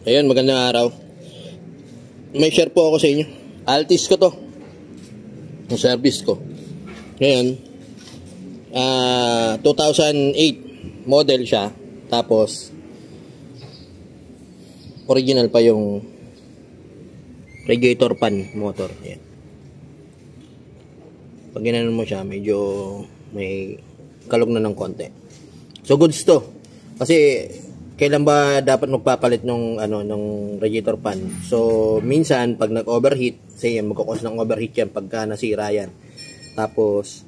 Ayun, magandang araw. May share po ako sa inyo. Altis ko to. Yung service ko. Ngayon, 2008 model siya. Tapos, original pa yung radiator fan motor. Ayan. Pag ginanon mo siya, medyo may kalog na ng konti. So, goods to. Kasi, kailan ba dapat magpapalit ng radiator fan? So, minsan pag nag-overheat, say magkakos ng overheat yan pagka nasira yan. Tapos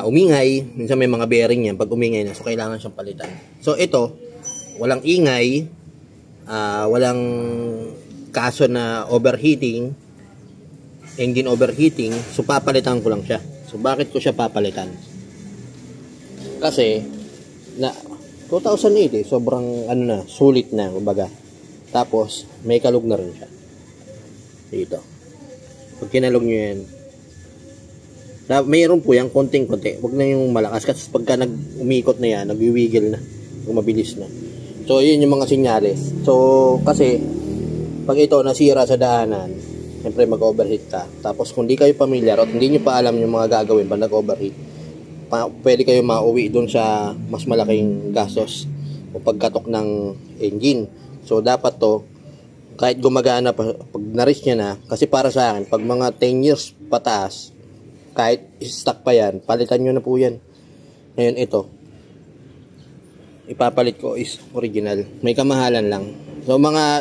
umingay, minsan may mga bearing yan, pag umingay na, so kailangan siyang palitan. So, ito, walang ingay, walang kaso na overheating, engine overheating, so papalitan ko lang siya. So, bakit ko siya papalitan? Kasi, 2008 sobrang sulit na, kumbaga. Tapos, may kalog na rin siya. Dito. Pag kinalog nyo yan, mayroon po yan, konting-konti. Huwag na yung malakas. Kasi pagka umikot na yan, nagwiwigil na. Mabilis na. So, yun yung mga sinyales. So, kasi, pag ito nasira sa daanan, siyempre mag-overheat ka. Tapos, kung di kayo familiar at hindi nyo pa alam yung mga gagawin pag nag-overheat, pwede kayo mauwi doon sa mas malaking gastos o pagkatok ng engine. So, dapat to, kahit gumagana pa, pag na-reach niya na, kasi para sa akin, pag mga 10 years pataas, kahit stock pa yan, palitan nyo na po yan. Ngayon, ito, ipapalit ko is original. May kamahalan lang. So,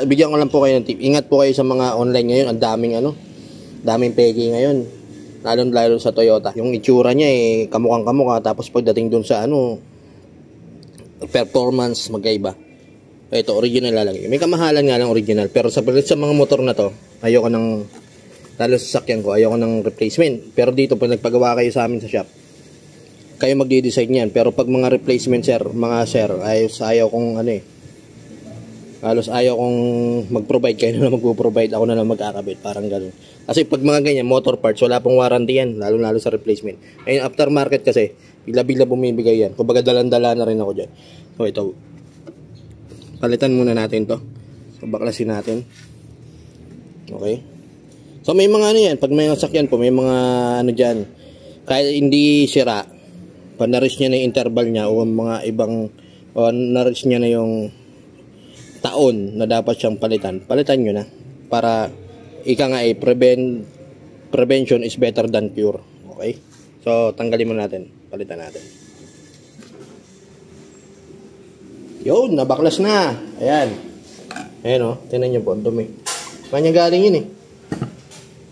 bigyan ko lang po kayo ng tip. Ingat po kayo sa mga online ngayon. Ang daming peke ngayon. Lalo sa Toyota. Yung itsura niya kamukhang kamukha, tapos pagdating dun sa performance, magkaiba. Ito, original lalagay. May kamahalan nga lang original. Pero sa mga motor na to, ayoko lalo sa sasakyan ko, ayoko ng replacement. Pero dito, pag nagpagawa kayo sa amin sa shop, kayo magdi-design yan. Pero pag mga replacement, sir, ayaw kong halos ayaw kong mag-provide, kayo na lang mag-provide, ako na lang mag-akabit, parang gano'n. Kasi pag mga ganyan, motor parts, wala pong warranty yan, lalo sa replacement. Ayun, aftermarket kasi, bigla-bigla bumibigay yan. Kumbaga dalan-dala na rin ako dyan. So, ito, palitan muna natin to. So, baklasin natin. Okay. So, may mga yan, pag may sakyan po, may mga dyan, kahit hindi sira, pag na-reach niya na yung interval niya, o mga ibang, o na-reach niya na yung taon na dapat siyang palitan nyo na para prevention is better than cure. Okay, so tanggalin mo natin, palitan natin. Yun, nabaklas na. Ayan, tingnan nyo po, ang dumi. Kanya galing yun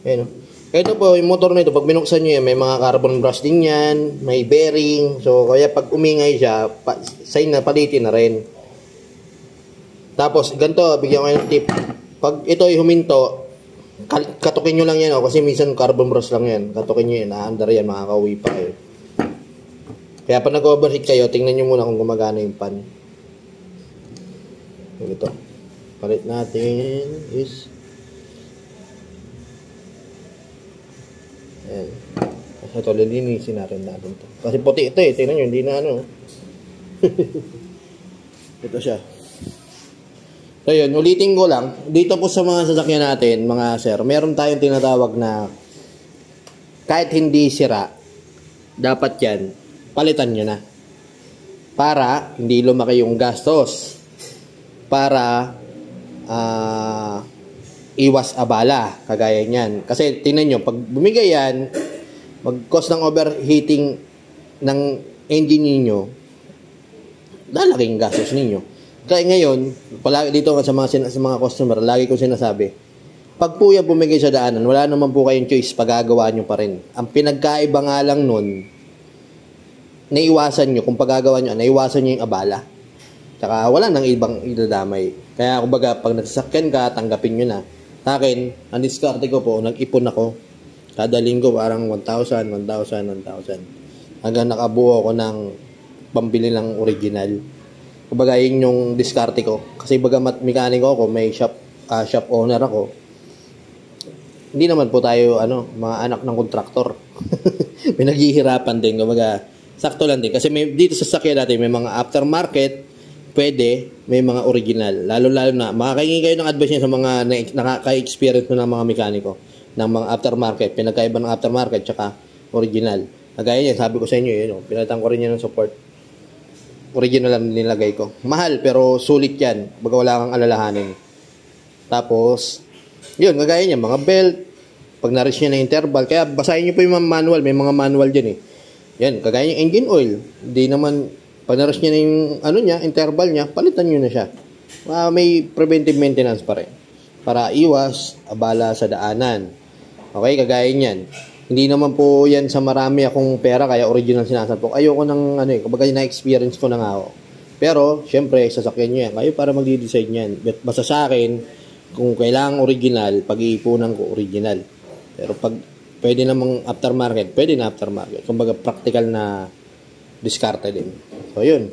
ayan ito po, yung motor na ito, pag binuksan nyo yan, may mga carbon brush din yan, may bearing. So kaya pag umingay siya, sign na palitin na rin. Tapos, ganito, bigyan ko kayo ng tip. Pag ito ay huminto, katukin nyo lang yan, kasi minsan carbon brush lang yan. Katukin nyo yan, naandar yan, makakauwi pa kayo. Kaya pag nag-overheat kayo, tingnan nyo muna kung gumagana yung pan. Ito. Palit natin is, ayan. Ito, lilinisin natin to. Kasi puti ito tingnan nyo, hindi na ito siya. So yun, ulitin ko lang, dito po sa mga sasakyan natin, mga sir, meron tayong tinatawag na kahit hindi sira, dapat yan, palitan nyo na. Para hindi lumaki yung gastos. Para iwas abala, kagaya niyan. Kasi tingnan nyo, pag bumigay yan, mag-cause ng overheating ng engine ninyo, lalaking gastos ninyo. Kaya ngayon, palagi dito sa mga customer, lagi ko sinasabi, pag po yan bumigay sa daanan, wala naman po kayong choice, pagagawa nyo pa rin. Ang pinagkaiba nga lang nun, naiwasan nyo, kung pagagawa nyo, naiwasan nyo yung abala. Tsaka wala nang ibang idadamay. Kaya kumbaga, pag nagsasakyan ka, tanggapin nyo na. Sa akin, ang diskarte ko po, nag-ipon ako. Kada linggo, parang 1,000. Hanggang nakabuo ako ng pambili ng original. Kumbaga, yun yung diskarte ko. Kasi bagamat mekaniko ako, may shop owner ako. Hindi naman po tayo, mga anak ng kontraktor. May naghihirapan din. Kumbaga, sakto lang din. Kasi dito sa sakyan natin, may mga aftermarket, pwede may mga original. Lalo-lalo na, makakaingin kayo ng advice niya sa mga nakaka-experience mo ng mga mekaniko, ng mga aftermarket, pinagkaiba ng aftermarket, tsaka original. Kagaya niya, sabi ko sa inyo, yun, pinalitan ko rin yan ng support. Original lang nilagay ko. Mahal, pero sulit yan. Baga wala kang alalahanin. Tapos, yun, kagaya niya, mga belt, pag na-reach niya na interval, kaya basahin niyo po yung mga manual, may mga manual dyan eh. Yan, kagaya niya engine oil, hindi naman, pag na-reach niya na yung, ano niya, interval niya, palitan niyo na siya. May preventive maintenance pa rin. Para iwas, abala sa daanan. Okay, kagaya niyan. Hindi naman po yan sa marami akong pera, kaya original sinasampok. Ayoko ng, ano eh, kumbaga na-experience ko na nga ako. Pero, syempre, sasakyan nyo yan. Kayo para magdi-design yan. Basta sa akin, kung kailangan original, pag-iipunan ko original. Pero pag pwede namang aftermarket, pwede na aftermarket. Kumbaga, practical na diskarte din. So, yun.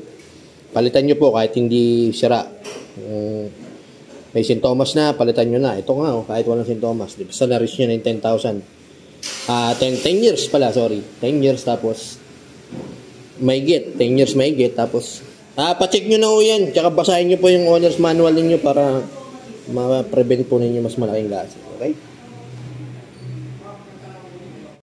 Palitan nyo po kahit hindi sira. May sintomas na, palitan nyo na. Ito nga, kahit walang sintomas. Basta na-reach nyo na yung 10,000. 10 years pala, sorry. 10 years tapos may get. 10 years may get. Tapos, pa-check nyo na po yan. Tsaka basahin nyo po yung owner's manual ninyo para ma-prevent po ninyo mas malaking gas. Okay?